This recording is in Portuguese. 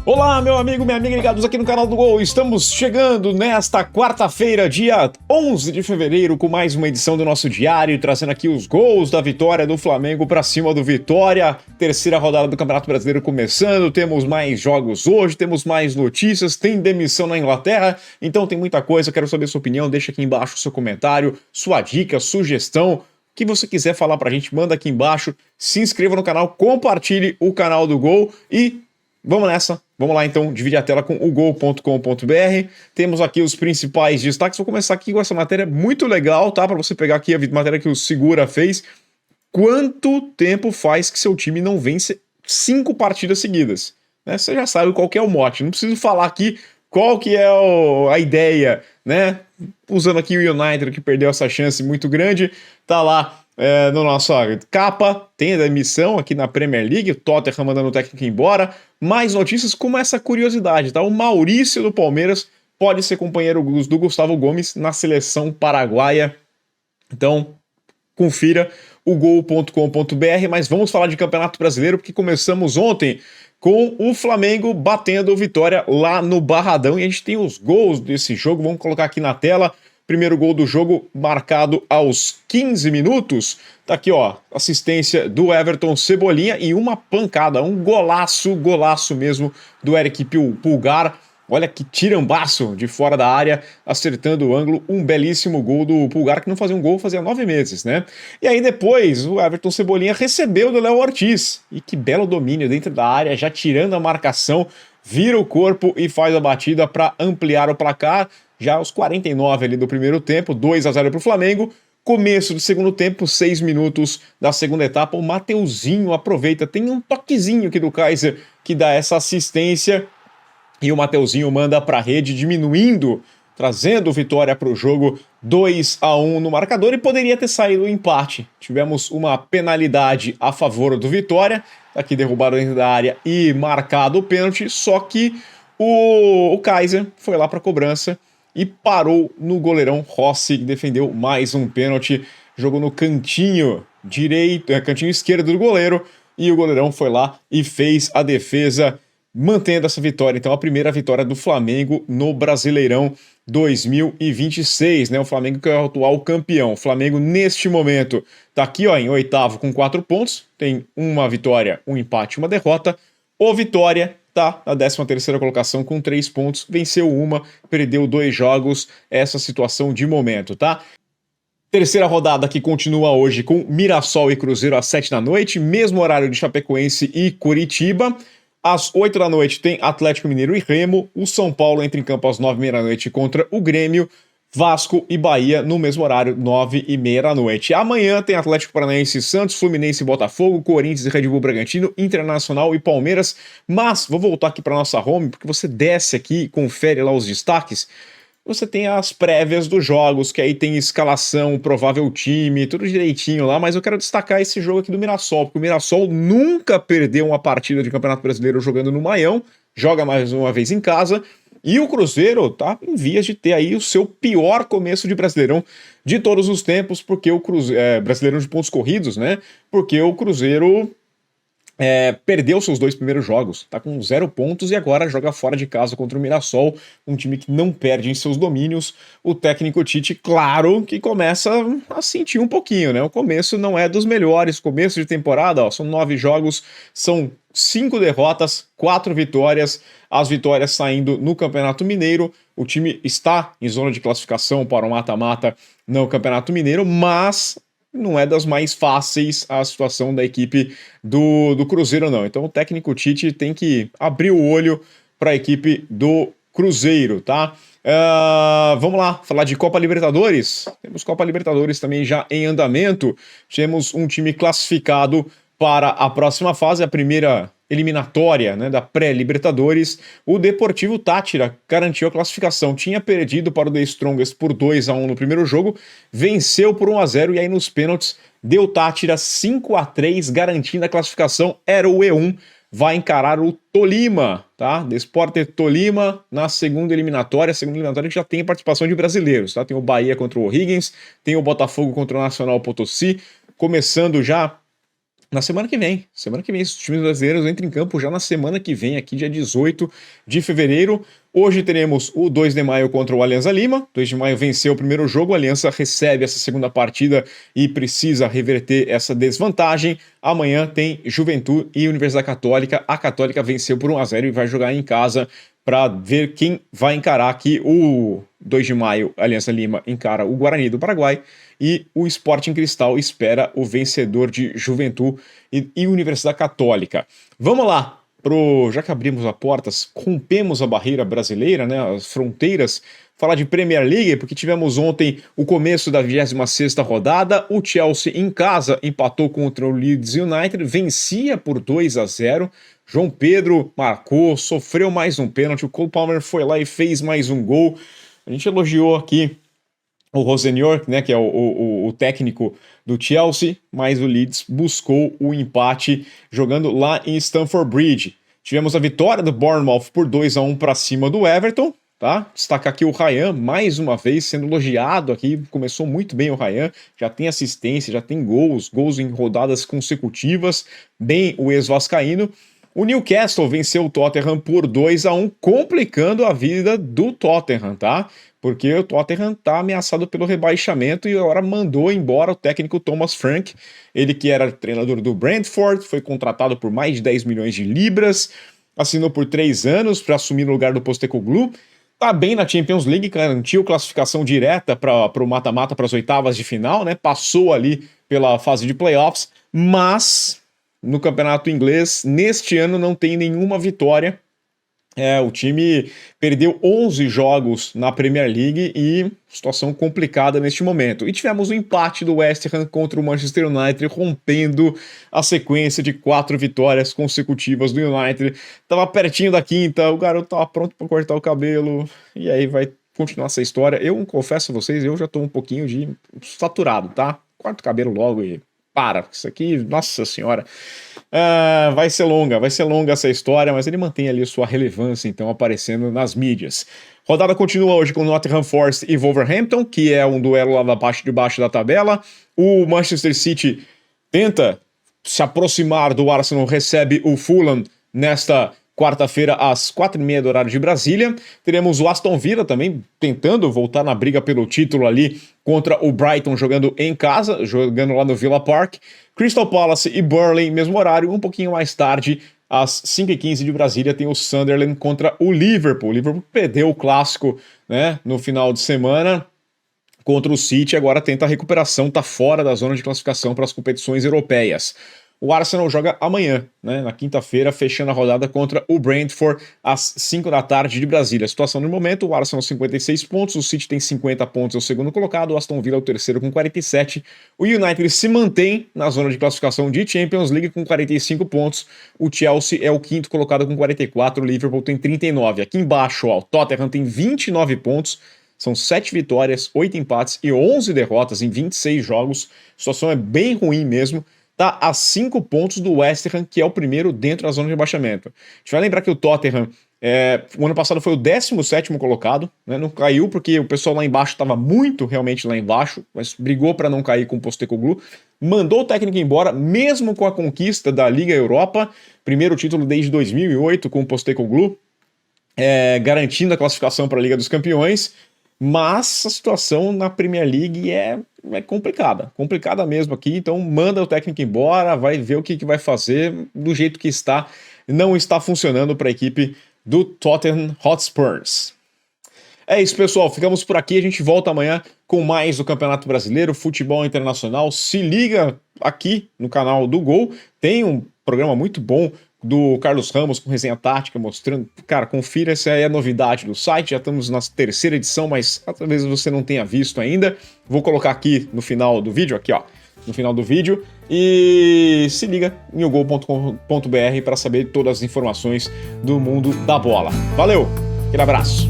Olá, meu amigo, minha amiga ligados aqui no canal do Gol. Estamos chegando nesta quarta-feira, dia 11 de fevereiro, com mais uma edição do nosso diário, trazendo aqui os gols da vitória do Flamengo para cima do Vitória. Terceira rodada do Campeonato Brasileiro começando, temos mais jogos hoje, temos mais notícias, tem demissão na Inglaterra, então tem muita coisa. Quero saber sua opinião, deixa aqui embaixo o seu comentário, sua dica, sugestão. O que você quiser falar pra gente, manda aqui embaixo. Se inscreva no canal, compartilhe o canal do Gol e vamos nessa. Vamos lá então, dividir a tela com o gol.com.br. Temos aqui os principais destaques. Vou começar aqui com essa matéria muito legal, tá? Para você pegar aqui a matéria que o Segura fez. Quanto tempo faz que seu time não vence 5 partidas seguidas? Né? Você já sabe qual que é o mote. Não preciso falar aqui qual que é a ideia, né? Usando aqui o United, que perdeu essa chance muito grande. Tá lá no nossa capa, tem a demissão aqui na Premier League, o Tottenham mandando o técnico embora. Mais notícias como essa curiosidade, tá? O Maurício do Palmeiras pode ser companheiro do Gustavo Gomes na seleção paraguaia. Então, confira o gol.com.br, mas vamos falar de Campeonato Brasileiro, porque começamos ontem com o Flamengo batendo o Vitória lá no Barradão, e a gente tem os gols desse jogo, vamos colocar aqui na tela. Primeiro gol do jogo marcado aos 15 minutos. Tá aqui, ó, assistência do Everton Cebolinha e uma pancada, um golaço mesmo do Eric Pulgar. Olha que tirambaço de fora da área, acertando o ângulo, um belíssimo gol do Pulgar, que não fazia um gol fazia 9 meses, né? E aí depois o Everton Cebolinha recebeu do Léo Ortiz, e que belo domínio dentro da área, já tirando a marcação, vira o corpo e faz a batida para ampliar o placar. Já aos 49 ali do primeiro tempo, 2-0 para o Flamengo. Começo do segundo tempo, 6 minutos da segunda etapa, o Mateuzinho aproveita, tem um toquezinho aqui do Kaiser que dá essa assistência, e o Mateuzinho manda para a rede, diminuindo, trazendo vitória para o jogo, 2-1 no marcador, e poderia ter saído o empate. Tivemos uma penalidade a favor do Vitória, aqui derrubado dentro da área e marcado o pênalti, só que o Kaiser foi lá para a cobrança e parou no goleirão Rossi, que defendeu mais um pênalti, jogou no cantinho cantinho esquerdo do goleiro, e o goleirão foi lá e fez a defesa, mantendo essa vitória. Então a primeira vitória do Flamengo no Brasileirão 2026, né? O Flamengo que é o atual campeão. O Flamengo neste momento tá aqui, ó, em oitavo com 4 pontos, tem uma vitória, um empate, uma derrota. O Vitória tá na 13ª colocação com 3 pontos, venceu uma, perdeu 2 jogos, essa situação de momento, tá? Terceira rodada que continua hoje com Mirassol e Cruzeiro às 7 da noite, mesmo horário de Chapecoense e Curitiba. Às 8 da noite tem Atlético Mineiro e Remo, o São Paulo entra em campo às 9h30 da noite contra o Grêmio, Vasco e Bahia no mesmo horário, 9h30 da noite. Amanhã tem Atlético Paranaense, Santos, Fluminense e Botafogo, Corinthians e Red Bull Bragantino, Internacional e Palmeiras. Mas vou voltar aqui para nossa home, porque você desce aqui e confere lá os destaques. Você tem as prévias dos jogos, que aí tem escalação, provável time, tudo direitinho lá, mas eu quero destacar esse jogo aqui do Mirassol, porque o Mirassol nunca perdeu uma partida de Campeonato Brasileiro jogando no Maião, joga mais uma vez em casa. E o Cruzeiro tá em vias de ter aí o seu pior começo de Brasileirão de todos os tempos, porque o Cruzeiro, Brasileirão de pontos corridos, né? Porque o Cruzeiro perdeu seus 2 primeiros jogos, tá com 0 pontos e agora joga fora de casa contra o Mirassol, um time que não perde em seus domínios. O técnico Tite, claro, que começa a sentir um pouquinho, né? O começo não é dos melhores, começo de temporada, ó, são 9 jogos, são 5 derrotas, 4 vitórias, as vitórias saindo no Campeonato Mineiro. O time está em zona de classificação para o mata-mata no Campeonato Mineiro, mas não é das mais fáceis a situação da equipe do Cruzeiro, não. Então o técnico Tite tem que abrir o olho para a equipe do Cruzeiro, tá? Vamos lá, falar de Copa Libertadores. Temos Copa Libertadores também já em andamento. Temos um time classificado para a próxima fase, a primeira eliminatória, né, da pré-Libertadores. O Deportivo Táchira garantiu a classificação, tinha perdido para o The Strongest por 2-1 no primeiro jogo, venceu por 1-0 e aí nos pênaltis deu Táchira 5-3, garantindo a classificação. Era o E1, vai encarar o Tolima, tá? Desportes Tolima na segunda eliminatória que já tem participação de brasileiros, tá? Tem o Bahia contra o O'Higgins, tem o Botafogo contra o Nacional Potosí, começando já na semana que vem. Semana que vem, os times brasileiros entram em campo já na semana que vem, aqui dia 18 de fevereiro. Hoje teremos o 2 de maio contra o Alianza Lima. 2 de maio venceu o primeiro jogo, a Aliança recebe essa segunda partida e precisa reverter essa desvantagem. Amanhã tem Juventude e Universidade Católica. A Católica venceu por 1-0 e vai jogar em casa para ver quem vai encarar aqui. O 2 de maio, a Alianza Lima encara o Guarani do Paraguai e o Sporting Cristal espera o vencedor de Juventude e Universidade Católica. Vamos lá, já que abrimos as portas, rompemos a barreira brasileira, né, as fronteiras, falar de Premier League, porque tivemos ontem o começo da 26ª rodada, o Chelsea em casa empatou contra o Leeds United, vencia por 2-0, João Pedro marcou, sofreu mais um pênalti, o Cole Palmer foi lá e fez mais um gol. A gente elogiou aqui o Rosenor, né, que é o técnico do Chelsea, mas o Leeds buscou o empate jogando lá em Stamford Bridge. Tivemos a vitória do Bournemouth por 2-1 para cima do Everton, tá? Destacar aqui o Ryan, mais uma vez sendo elogiado aqui, começou muito bem o Ryan, já tem assistência, já tem gols em rodadas consecutivas, bem o ex-vascaíno. O Newcastle venceu o Tottenham por 2-1, complicando a vida do Tottenham, tá? Porque o Tottenham tá ameaçado pelo rebaixamento e agora mandou embora o técnico Thomas Frank, ele que era treinador do Brentford, foi contratado por mais de 10 milhões de libras, assinou por 3 anos para assumir o lugar do Postecoglou, tá bem na Champions League, garantiu classificação direta para o mata-mata, para as oitavas de final, né? Passou ali pela fase de playoffs, mas no campeonato inglês, neste ano não tem nenhuma vitória. O time perdeu 11 jogos na Premier League e situação complicada neste momento. E tivemos o empate do West Ham contra o Manchester United, rompendo a sequência de 4 vitórias consecutivas do United. Tava pertinho da quinta, o garoto tava pronto para cortar o cabelo, e aí vai continuar essa história. Eu confesso a vocês, eu já tô um pouquinho de saturado, tá? Corta o cabelo logo e para, isso aqui, nossa senhora, vai ser longa essa história, mas ele mantém ali sua relevância, então, aparecendo nas mídias. Rodada continua hoje com Nottingham Forest e Wolverhampton, que é um duelo lá da parte de baixo da tabela. O Manchester City tenta se aproximar do Arsenal, recebe o Fulham nesta quarta-feira, às 4h30 do horário de Brasília. Teremos o Aston Villa também tentando voltar na briga pelo título ali contra o Brighton, jogando em casa, jogando lá no Villa Park. Crystal Palace e Burnley, mesmo horário, um pouquinho mais tarde, às 5h15 de Brasília, tem o Sunderland contra o Liverpool. O Liverpool perdeu o clássico, né, no final de semana contra o City, agora tenta a recuperação, tá fora da zona de classificação para as competições europeias. O Arsenal joga amanhã, né, na quinta-feira, fechando a rodada contra o Brentford às 5 da tarde de Brasília. A situação no momento, o Arsenal 56 pontos, o City tem 50 pontos, é o segundo colocado, o Aston Villa é o terceiro com 47. O United se mantém na zona de classificação de Champions League com 45 pontos. O Chelsea é o quinto colocado com 44, o Liverpool tem 39. Aqui embaixo, ó, o Tottenham tem 29 pontos, são 7 vitórias, 8 empates e 11 derrotas em 26 jogos. A situação é bem ruim mesmo. Tá a 5 pontos do West Ham, que é o primeiro dentro da zona de rebaixamento. A gente vai lembrar que o Tottenham, o ano passado foi o 17º colocado, né? Não caiu porque o pessoal lá embaixo estava muito realmente lá embaixo, mas brigou para não cair com o Postecoglou, mandou o técnico embora, mesmo com a conquista da Liga Europa, primeiro título desde 2008 com o Postecoglou, garantindo a classificação para a Liga dos Campeões. Mas a situação na Premier League é complicada mesmo aqui, então manda o técnico embora, vai ver o que vai fazer, do jeito que está, não está funcionando para a equipe do Tottenham Hotspurs. É isso, pessoal, ficamos por aqui, a gente volta amanhã com mais do Campeonato Brasileiro, Futebol Internacional. Se liga aqui no canal do Gol, tem um programa muito bom do Carlos Ramos com resenha tática, mostrando, cara, confira, essa é a novidade do site, já estamos na 3ª edição, mas talvez você não tenha visto ainda, vou colocar aqui no final do vídeo, aqui ó, no final do vídeo, e se liga em ogol.com.br para saber todas as informações do mundo da bola. Valeu, aquele abraço!